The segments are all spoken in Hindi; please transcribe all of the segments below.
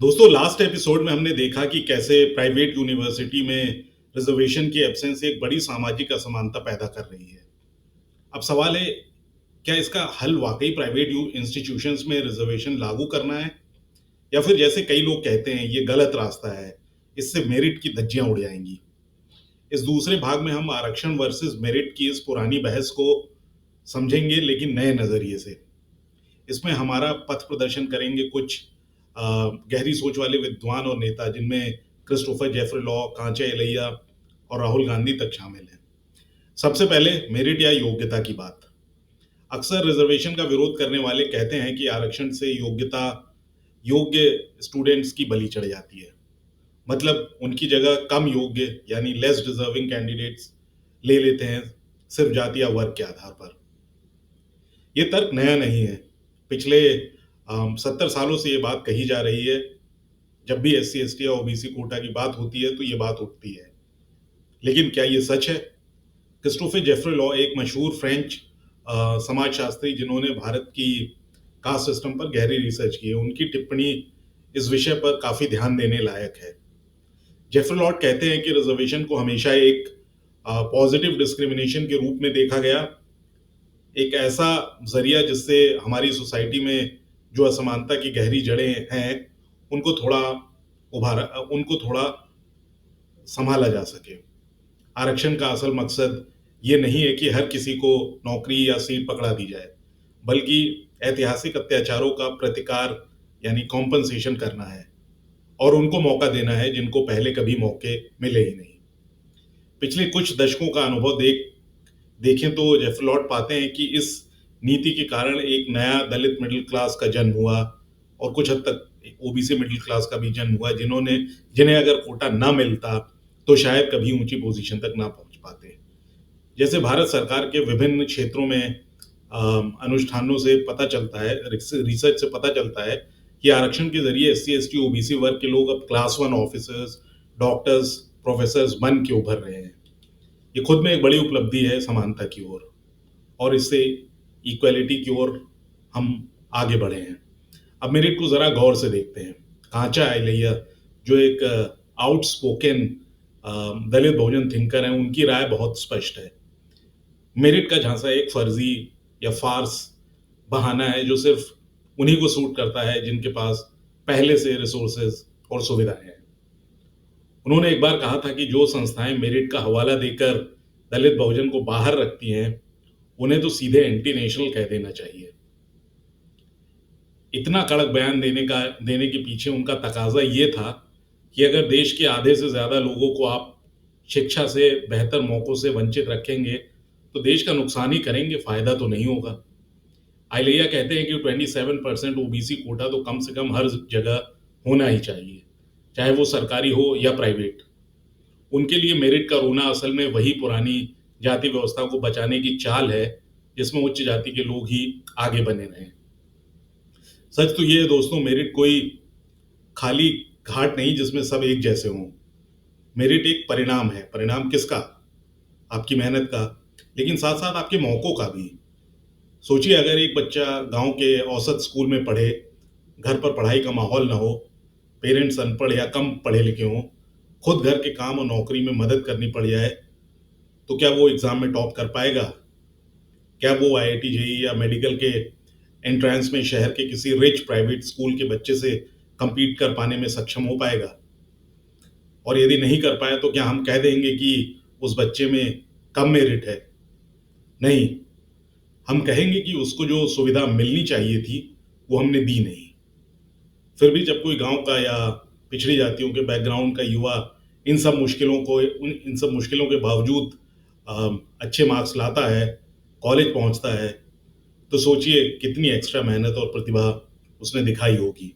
दोस्तों, लास्ट एपिसोड में हमने देखा कि कैसे प्राइवेट यूनिवर्सिटी में रिजर्वेशन की एब्सेंस एक बड़ी सामाजिक असमानता पैदा कर रही है। अब सवाल है, क्या इसका हल वाकई प्राइवेट इंस्टीट्यूशंस में रिजर्वेशन लागू करना है, या फिर जैसे कई लोग कहते हैं ये गलत रास्ता है, इससे मेरिट की धज्जियां उड़ जाएंगी। इस दूसरे भाग में हम आरक्षण वर्सेस मेरिट की इस पुरानी बहस को समझेंगे, लेकिन नए नजरिए से। इसमें हमारा पथ प्रदर्शन करेंगे कुछ गहरी सोच वाले विद्वान और नेता, जिनमें क्रिस्टोफर जेफरी लॉ, कांचा एलैया और राहुल गांधी तक शामिल हैं। सबसे पहले मेरिट या योग्यता की बात। अक्सर रिजर्वेशन का विरोध करने वाले कहते हैं कि आरक्षण से योग्य स्टूडेंट्स की बलि चढ़ जाती है। मतलब उनकी जगह कम योग्य यानी लेस डिजर्विंग कैंडिडेट्स ले लेते हैं, सिर्फ जाति या वर्ग के आधार पर। ये तर्क नया नहीं है। पिछले 70 सालों से ये बात कही जा रही है। जब भी एससी एसटी या ओबीसी कोटा की बात होती है तो ये बात उठती है। लेकिन क्या ये सच है? क्रिस्टोफर जेफरी लॉ एक मशहूर फ्रेंच समाजशास्त्री, जिन्होंने भारत की कास्ट सिस्टम पर गहरी रिसर्च की है, उनकी टिप्पणी इस विषय पर काफी ध्यान देने लायक है। जेफरी लॉ कहते हैं कि रिजर्वेशन को हमेशा एक पॉजिटिव डिस्क्रिमिनेशन के रूप में देखा गया, एक ऐसा जरिया जिससे हमारी सोसाइटी में जो असमानता की गहरी जड़ें हैं उनको थोड़ा संभाला जा सके। आरक्षण का असल मकसद ये नहीं है कि हर किसी को नौकरी या सीट पकड़ा दी जाए, बल्कि ऐतिहासिक अत्याचारों का प्रतिकार यानी कॉम्पनसेशन करना है, और उनको मौका देना है जिनको पहले कभी मौके मिले ही नहीं। पिछले कुछ दशकों का अनुभव देखें तो जेफरी लॉ पाते हैं कि इस नीति के कारण एक नया दलित मिडिल क्लास का जन्म हुआ, और कुछ हद तक ओबीसी मिडिल क्लास का भी जन्म हुआ, जिन्हें अगर कोटा ना मिलता तो शायद कभी ऊंची पोजीशन तक ना पहुंच पाते। जैसे भारत सरकार के विभिन्न क्षेत्रों में अनुष्ठानों से पता चलता है, रिसर्च से पता चलता है कि आरक्षण के जरिए एससी एसटी ओबीसी वर्ग के लोग अब क्लास 1 ऑफिसर्स, डॉक्टर्स, प्रोफेसर्स बन के उभर रहे हैं। ये खुद में एक बड़ी उपलब्धि है समानता की ओर, और इससे इक्वलिटी की ओर हम आगे बढ़े हैं। अब मेरिट को जरा गौर से देखते हैं। कांचा एलैया, जो एक आउटस्पोकन दलित बहुजन थिंकर हैं, उनकी राय बहुत स्पष्ट है। मेरिट का झांसा एक फर्जी या फार्स बहाना है जो सिर्फ उन्हीं को सूट करता है जिनके पास पहले से रिसोर्सेज और सुविधाएं हैं। उन्होंने एक बार कहा था कि जो संस्थाएं मेरिट का हवाला देकर दलित बहुजन को बाहर रखती हैं, उन्हें तो सीधे एंटी नेशनल कह देना चाहिए। इतना कड़क बयान देने के पीछे उनका तकाजा ये था कि अगर देश के आधे से ज्यादा लोगों को आप शिक्षा से बेहतर मौकों से वंचित रखेंगे तो देश का नुकसान ही करेंगे, फायदा तो नहीं होगा। आइलिया कहते हैं कि 27% ओबीसी कोटा तो कम से कम हर जगह होना ही चाहिए, चाहे वो सरकारी हो या प्राइवेट। उनके लिए मेरिट का रोना असल में वही पुरानी जाति व्यवस्था को बचाने की चाल है, जिसमें उच्च जाति के लोग ही आगे बने रहे। सच तो ये है दोस्तों, मेरिट कोई खाली घाट नहीं जिसमें सब एक जैसे हों। मेरिट एक परिणाम है। परिणाम किसका? आपकी मेहनत का, लेकिन साथ साथ आपके मौकों का भी। सोचिए, अगर एक बच्चा गांव के औसत स्कूल में पढ़े, घर पर पढ़ाई का माहौल ना हो, पेरेंट्स अनपढ़ या कम पढ़े लिखे हों, खुद घर के काम और नौकरी में मदद करनी पड़ जाए, तो क्या वो एग्जाम में टॉप कर पाएगा? क्या वो आईआईटी जेईई या मेडिकल के एंट्रेंस में शहर के किसी रिच प्राइवेट स्कूल के बच्चे से compete कर पाने में सक्षम हो पाएगा? और यदि नहीं कर पाया तो क्या हम कह देंगे कि उस बच्चे में कम मेरिट है? नहीं, हम कहेंगे कि उसको जो सुविधा मिलनी चाहिए थी वो हमने दी नहीं। फिर भी जब कोई गांव का या पिछड़ी जातियों के बैकग्राउंड का युवा इन सब मुश्किलों के बावजूद अच्छे मार्क्स लाता है, कॉलेज पहुंचता है, तो सोचिए कितनी एक्स्ट्रा मेहनत और प्रतिभा उसने दिखाई होगी।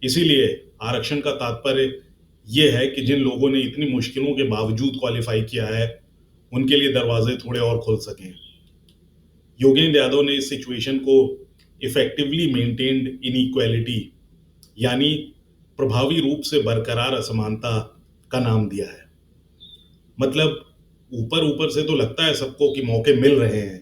इसीलिए आरक्षण का तात्पर्य यह है कि जिन लोगों ने इतनी मुश्किलों के बावजूद क्वालिफाई किया है, उनके लिए दरवाजे थोड़े और खुल सकें। योगेंद्र यादव ने इस सिचुएशन को इफेक्टिवली मेंटेन्ड इनइक्वालिटी यानी प्रभावी रूप से बरकरार असमानता का नाम दिया है। मतलब ऊपर ऊपर से तो लगता है सबको कि मौके मिल रहे हैं,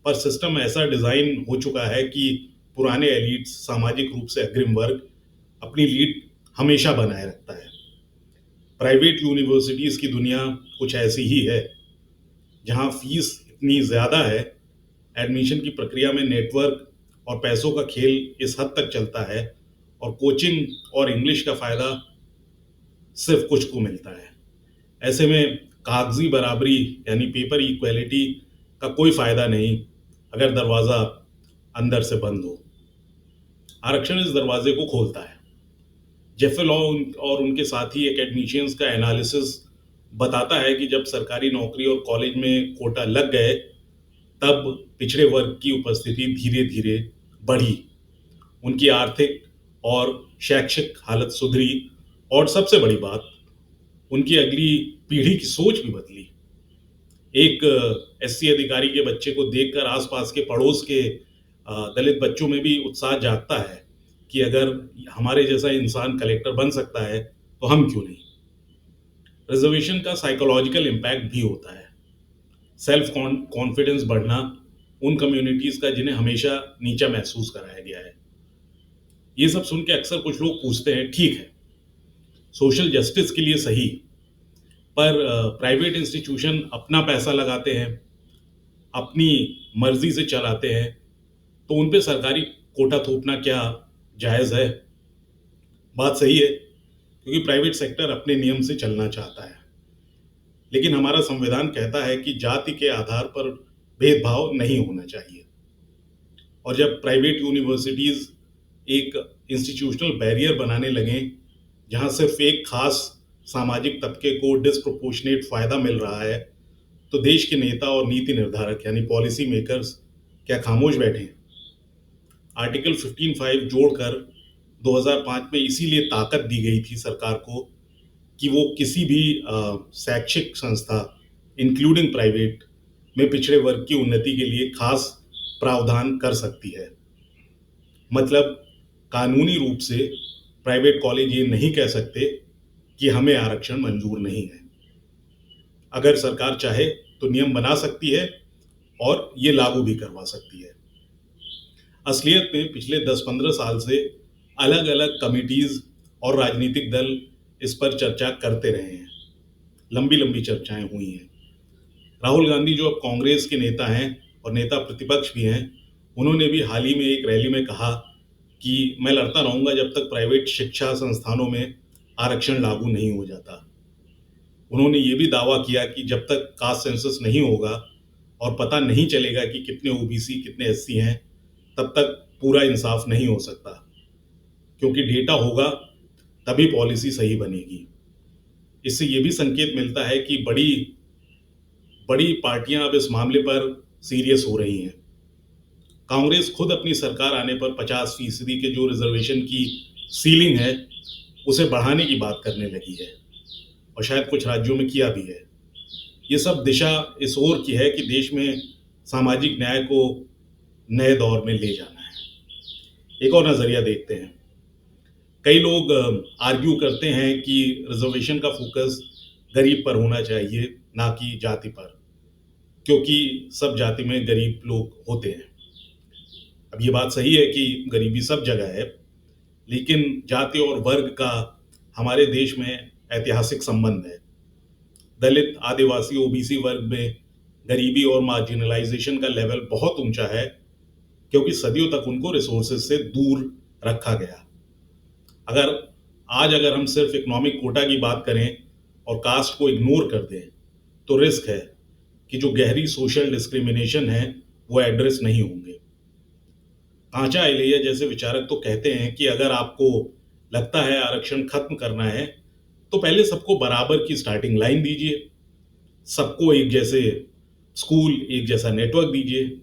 पर सिस्टम ऐसा डिजाइन हो चुका है कि पुराने एलिट्स, सामाजिक रूप से अग्रिम वर्ग, अपनी लीड हमेशा बनाए रखता है। प्राइवेट यूनिवर्सिटीज़ की दुनिया कुछ ऐसी ही है, जहाँ फीस इतनी ज़्यादा है, एडमिशन की प्रक्रिया में नेटवर्क और पैसों का खेल इस हद तक चलता है और कोचिंग और इंग्लिश का फ़ायदा सिर्फ कुछ को मिलता है। ऐसे में कागजी बराबरी यानी पेपर इक्वलिटी का कोई फ़ायदा नहीं अगर दरवाज़ा अंदर से बंद हो। आरक्षण इस दरवाजे को खोलता है। जेफे लॉ और उनके साथी एकेडमिशियंस का एनालिसिस बताता है कि जब सरकारी नौकरी और कॉलेज में कोटा लग गए, तब पिछड़े वर्ग की उपस्थिति धीरे धीरे बढ़ी, उनकी आर्थिक और शैक्षिक हालत सुधरी और सबसे बड़ी बात, उनकी अगली पीढ़ी की सोच भी बदली। एक एससी अधिकारी के बच्चे को देखकर आसपास के पड़ोस के दलित बच्चों में भी उत्साह जागता है कि अगर हमारे जैसा इंसान कलेक्टर बन सकता है तो हम क्यों नहीं। रिजर्वेशन का साइकोलॉजिकल इम्पैक्ट भी होता है। सेल्फ कॉन्फिडेंस बढ़ना उन कम्युनिटीज का जिन्हें हमेशा नीचा महसूस कराया गया है। ये सब सुन के अक्सर कुछ लोग पूछते हैं, ठीक है, सोशल जस्टिस के लिए सही, पर प्राइवेट इंस्टीट्यूशन अपना पैसा लगाते हैं, अपनी मर्जी से चलाते हैं, तो उन पे सरकारी कोटा थोपना क्या जायज़ है? बात सही है, क्योंकि प्राइवेट सेक्टर अपने नियम से चलना चाहता है। लेकिन हमारा संविधान कहता है कि जाति के आधार पर भेदभाव नहीं होना चाहिए। और जब प्राइवेट यूनिवर्सिटीज़ एक इंस्टीट्यूशनल बैरियर बनाने लगें, जहां सिर्फ एक खास सामाजिक तबके को डिस्प्रोपोर्शनेट फ़ायदा मिल रहा है, तो देश के नेता और नीति निर्धारक यानी पॉलिसी मेकर्स क्या खामोश बैठे हैं? आर्टिकल 15(5) जोड़कर 2005 में इसीलिए ताकत दी गई थी सरकार को कि वो किसी भी शैक्षिक संस्था इंक्लूडिंग प्राइवेट में पिछड़े वर्ग की उन्नति के लिए खास प्रावधान कर सकती है। मतलब कानूनी रूप से प्राइवेट कॉलेज ये नहीं कह सकते कि हमें आरक्षण मंजूर नहीं है। अगर सरकार चाहे तो नियम बना सकती है और ये लागू भी करवा सकती है। असलियत में पिछले 10-15 साल से अलग अलग कमिटीज और राजनीतिक दल इस पर चर्चा करते रहे हैं। लंबी लंबी चर्चाएं हुई हैं। राहुल गांधी, जो अब कांग्रेस के नेता हैं और नेता प्रतिपक्ष भी हैं, उन्होंने भी हाल ही में एक रैली में कहा कि मैं लड़ता रहूंगा जब तक प्राइवेट शिक्षा संस्थानों में आरक्षण लागू नहीं हो जाता। उन्होंने ये भी दावा किया कि जब तक कास्ट सेंसस नहीं होगा और पता नहीं चलेगा कि कितने ओबीसी कितने एससी हैं, तब तक पूरा इंसाफ नहीं हो सकता, क्योंकि डेटा होगा तभी पॉलिसी सही बनेगी। इससे ये भी संकेत मिलता है कि बड़ी बड़ी पार्टियां अब इस मामले पर सीरियस हो रही हैं। कांग्रेस खुद अपनी सरकार आने पर 50% के जो रिजर्वेशन की सीलिंग है उसे बढ़ाने की बात करने लगी है और शायद कुछ राज्यों में किया भी है। ये सब दिशा इस ओर की है कि देश में सामाजिक न्याय को नए दौर में ले जाना है। एक और नज़रिया देखते हैं। कई लोग आर्ग्यू करते हैं कि रिजर्वेशन का फोकस गरीब पर होना चाहिए, ना कि जाति पर, क्योंकि सब जाति में गरीब लोग होते हैं। अब ये बात सही है कि गरीबी सब जगह है, लेकिन जाति और वर्ग का हमारे देश में ऐतिहासिक संबंध है। दलित, आदिवासी, ओबीसी वर्ग में गरीबी और मार्जिनलाइजेशन का लेवल बहुत ऊंचा है, क्योंकि सदियों तक उनको रिसोर्सेज से दूर रखा गया। अगर हम सिर्फ इकोनॉमिक कोटा की बात करें और कास्ट को इग्नोर कर दें, तो रिस्क है कि जो गहरी सोशल डिस्क्रिमिनेशन है वो एड्रेस नहीं होंगे। कांचा एलिया जैसे विचारक तो कहते हैं कि अगर आपको लगता है आरक्षण खत्म करना है, तो पहले सबको बराबर की स्टार्टिंग लाइन दीजिए, सबको एक जैसे स्कूल, एक जैसा नेटवर्क दीजिए।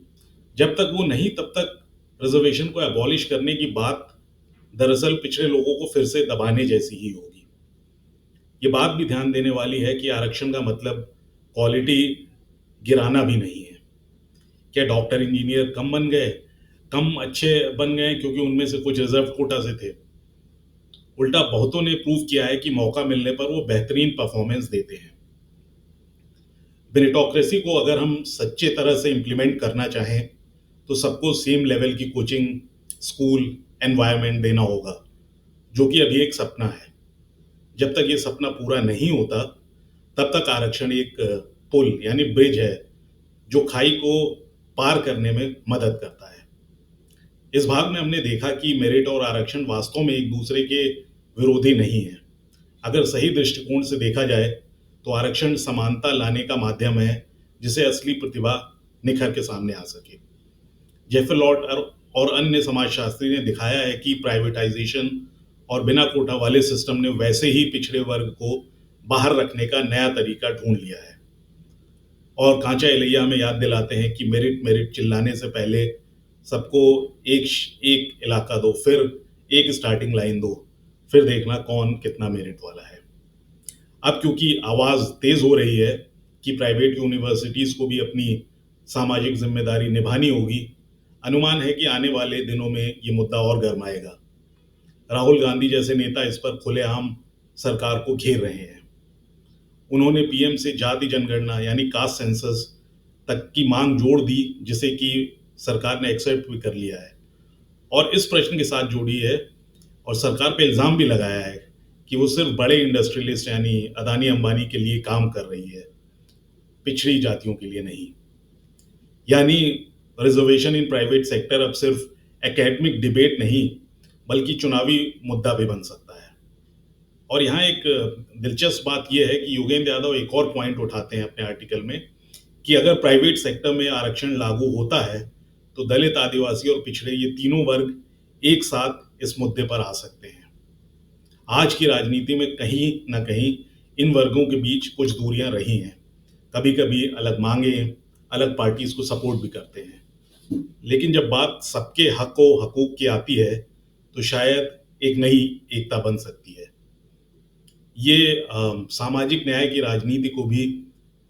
जब तक वो नहीं, तब तक रिजर्वेशन को एबॉलिश करने की बात दरअसल पिछड़े लोगों को फिर से दबाने जैसी ही होगी। ये बात भी ध्यान देने वाली है कि आरक्षण का मतलब क्वालिटी गिराना भी नहीं है। क्या डॉक्टर इंजीनियर कम अच्छे बन गए क्योंकि उनमें से कुछ रिजर्व कोटा से थे? उल्टा बहुतों ने प्रूव किया है कि मौका मिलने पर वो बेहतरीन परफॉर्मेंस देते हैं। मेरिटोक्रेसी को अगर हम सच्चे तरह से इम्प्लीमेंट करना चाहें, तो सबको सेम लेवल की कोचिंग, स्कूल, एनवायरनमेंट देना होगा। जो कि अभी एक सपना है। जब तक ये सपना पूरा नहीं होता, तब तक आरक्षण एक पुल यानी ब्रिज है, जो खाई को पार करने में मदद करता है। इस भाग में हमने देखा कि मेरिट और आरक्षण वास्तव में एक दूसरे के विरोधी नहीं है। अगर सही दृष्टिकोण से देखा जाए, तो आरक्षण समानता लाने का माध्यम है, जिसे असली प्रतिभा निखर के सामने आ सके। जेफर लॉट और अन्य समाजशास्त्री ने दिखाया है कि प्राइवेटाइजेशन और बिना कोटा वाले सिस्टम ने वैसे ही पिछड़े वर्ग को बाहर रखने का नया तरीका ढूंढ लिया है। और कांचा इलैया हमें याद दिलाते हैं कि मेरिट मेरिट चिल्लाने से पहले सबको एक एक इलाका दो, फिर एक स्टार्टिंग लाइन दो, फिर देखना कौन कितना मेरिट वाला है। अब क्योंकि आवाज तेज हो रही है कि प्राइवेट यूनिवर्सिटीज को भी अपनी सामाजिक जिम्मेदारी निभानी होगी, अनुमान है कि आने वाले दिनों में ये मुद्दा और गर्माएगा। राहुल गांधी जैसे नेता इस पर खुलेआम सरकार को घेर रहे हैं। उन्होंने पीएम से जाति जनगणना यानी कास्ट सेंसस तक की मांग जोड़ दी, जिसे कि सरकार ने एक्सेप्ट भी कर लिया है और इस प्रश्न के साथ जोड़ी है और सरकार पे इल्जाम भी लगाया है कि वो सिर्फ बड़े इंडस्ट्रियलिस्ट यानी अदानी अंबानी के लिए काम कर रही है, पिछड़ी जातियों के लिए नहीं। यानी रिजर्वेशन इन प्राइवेट सेक्टर अब सिर्फ एकेडमिक डिबेट नहीं, बल्कि चुनावी मुद्दा भी बन सकता है। और यहाँ एक दिलचस्प बात यह है कि योगेंद्र यादव एक और पॉइंट उठाते हैं अपने आर्टिकल में कि अगर प्राइवेट सेक्टर में आरक्षण लागू होता है, तो दलित, आदिवासी और पिछड़े ये तीनों वर्ग एक साथ इस मुद्दे पर आ सकते हैं। आज की राजनीति में कहीं ना कहीं इन वर्गों के बीच कुछ दूरियां रही हैं। कभी कभी अलग मांगे, अलग पार्टीज को सपोर्ट भी करते हैं, लेकिन जब बात सबके हक व हकूक की आती है, तो शायद एक नई एकता बन सकती है। ये सामाजिक न्याय की राजनीति को भी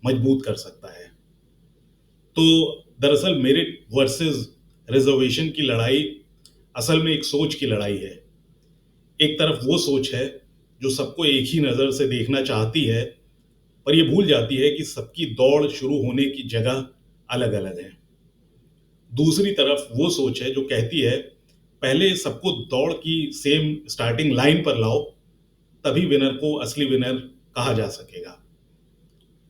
मजबूत कर सकता है। तो दरअसल मेरिट वर्सेस रिजर्वेशन की लड़ाई असल में एक सोच की लड़ाई है। एक तरफ वो सोच है जो सबको एक ही नज़र से देखना चाहती है, पर ये भूल जाती है कि सबकी दौड़ शुरू होने की जगह अलग अलग है। दूसरी तरफ वो सोच है जो कहती है पहले सबको दौड़ की सेम स्टार्टिंग लाइन पर लाओ, तभी विनर को असली विनर कहा जा सकेगा।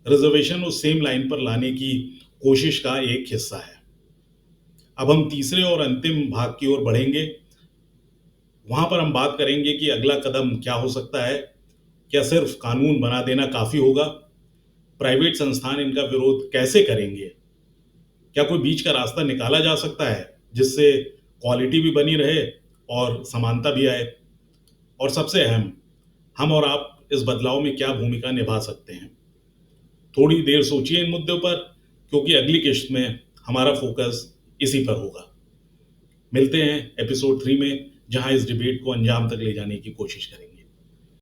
रिजर्वेशन उस सेम लाइन पर लाने की कोशिश का एक हिस्सा है। अब हम तीसरे और अंतिम भाग की ओर बढ़ेंगे। वहां पर हम बात करेंगे कि अगला कदम क्या हो सकता है। क्या सिर्फ कानून बना देना काफी होगा? प्राइवेट संस्थान इनका विरोध कैसे करेंगे? क्या कोई बीच का रास्ता निकाला जा सकता है जिससे क्वालिटी भी बनी रहे और समानता भी आए? और सबसे अहम, हम और आप इस बदलाव में क्या भूमिका निभा सकते हैं? थोड़ी देर सोचिए इन मुद्दों पर, क्योंकि अगली किस्त में हमारा फोकस इसी पर होगा। मिलते हैं एपिसोड 3 में, जहां इस डिबेट को अंजाम तक ले जाने की कोशिश करेंगे।